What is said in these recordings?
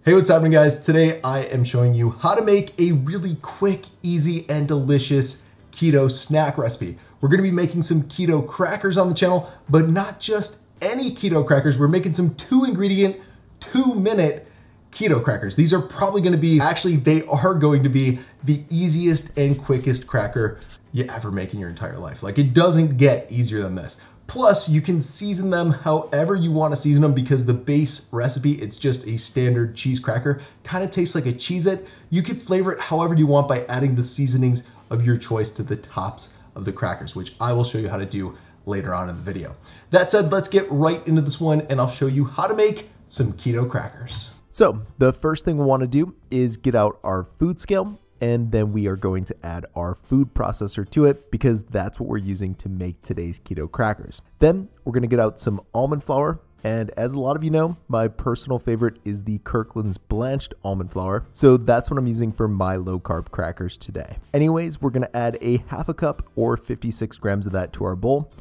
Hey, what's happening guys? Today I am showing you how to make a really quick, easy, and delicious keto snack recipe. We're gonna be making some keto crackers on the channel, but not just any keto crackers. We're making some 2-ingredient, 2-minute keto crackers. These are probably gonna be, actually they are going to be the easiest and quickest cracker you ever make in your entire life. Like, it doesn't get easier than this. Plus, you can season them however you want to season them because the base recipe, it's just a standard cheese cracker. Kind of tastes like a Cheez-It. You can flavor it however you want by adding the seasonings of your choice to the tops of the crackers, which I will show you how to do later on in the video. That said, let's get right into this one and I'll show you how to make some keto crackers. So the first thing we want to do is get out our food scale, and then we are going to add our food processor to it because that's what we're using to make today's keto crackers. Then we're going to get out some almond flour. And as a lot of you know, my personal favorite is the Kirkland's blanched almond flour. So that's what I'm using for my low carb crackers today. Anyways, we're going to add a ½ cup or 56 grams of that to our bowl.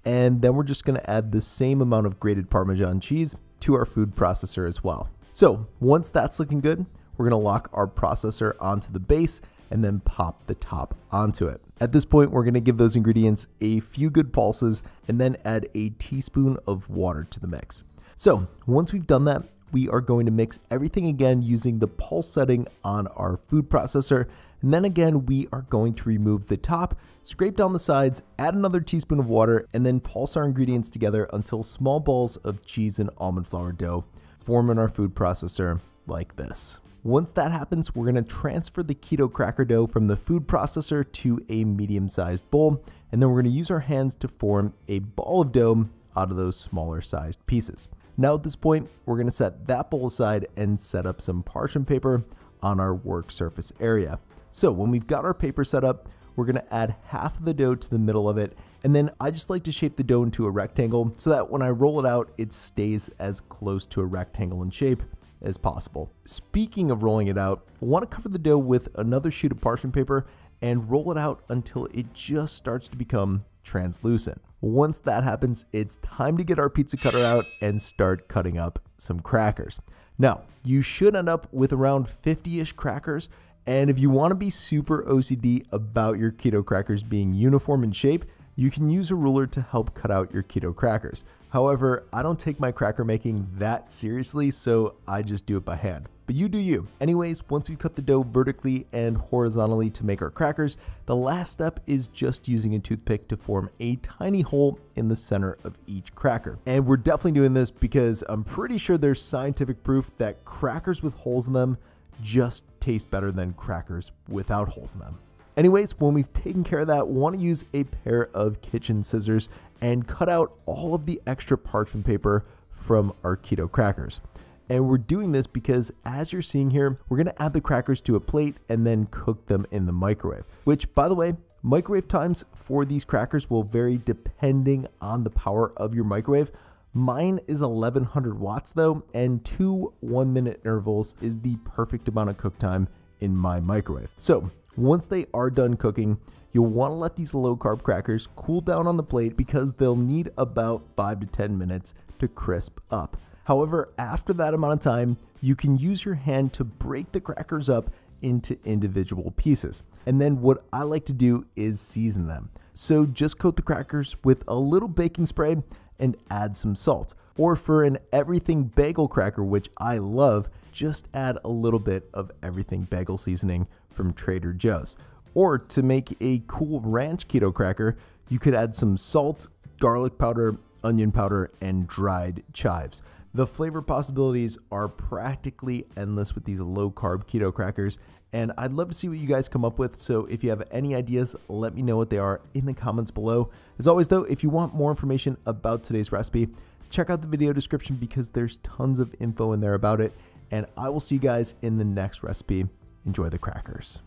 And then we're just going to add the same amount of grated Parmesan cheese to our food processor as well. So once that's looking good, we're going to lock our processor onto the base and then pop the top onto it. At this point, we're going to give those ingredients a few good pulses and then add a teaspoon of water to the mix. So once we've done that, we are going to mix everything again using the pulse setting on our food processor. And then again, we are going to remove the top, scrape down the sides, add another teaspoon of water, and then pulse our ingredients together until small balls of cheese and almond flour dough form in our food processor like this. Once that happens, we're going to transfer the keto cracker dough from the food processor to a medium-sized bowl, and then we're going to use our hands to form a ball of dough out of those smaller sized pieces. Now at this point, we're going to set that bowl aside and set up some parchment paper on our work surface area. So when we've got our paper set up, we're going to add half of the dough to the middle of it, and then I just like to shape the dough into a rectangle so that when I roll it out, it stays as close to a rectangle in shape as possible. Speaking of rolling it out, I want to cover the dough with another sheet of parchment paper and roll it out until it just starts to become translucent. Once that happens, it's time to get our pizza cutter out and start cutting up some crackers. Now, you should end up with around 50-ish crackers, and if you want to be super OCD about your keto crackers being uniform in shape, you can use a ruler to help cut out your keto crackers. However, I don't take my cracker making that seriously, so I just do it by hand. But you do you. Anyways, once we cut the dough vertically and horizontally to make our crackers, the last step is just using a toothpick to form a tiny hole in the center of each cracker. And we're definitely doing this because I'm pretty sure there's scientific proof that crackers with holes in them just taste better than crackers without holes in them. Anyways, when we've taken care of that, we want to use a pair of kitchen scissors and cut out all of the extra parchment paper from our keto crackers. And we're doing this because, as you're seeing here, we're going to add the crackers to a plate and then cook them in the microwave, which, by the way, microwave times for these crackers will vary depending on the power of your microwave. Mine is 1100 watts though, and 2 1-minute intervals is the perfect amount of cook time in my microwave. So once they are done cooking, you'll want to let these low carb crackers cool down on the plate because they'll need about 5 to 10 minutes to crisp up. However, after that amount of time, you can use your hand to break the crackers up into individual pieces. And then what I like to do is season them. So just coat the crackers with a little baking spray and add some salt. Or for an everything bagel cracker, which I love, just add a little bit of everything bagel seasoning from Trader Joe's. Or to make a cool ranch keto cracker, you could add some salt, garlic powder, onion powder, and dried chives. The flavor possibilities are practically endless with these low carb keto crackers, and I'd love to see what you guys come up with. So if you have any ideas, let me know what they are in the comments below. As always though, if you want more information about today's recipe, check out the video description because there's tons of info in there about it. And I will see you guys in the next recipe. Enjoy the crackers.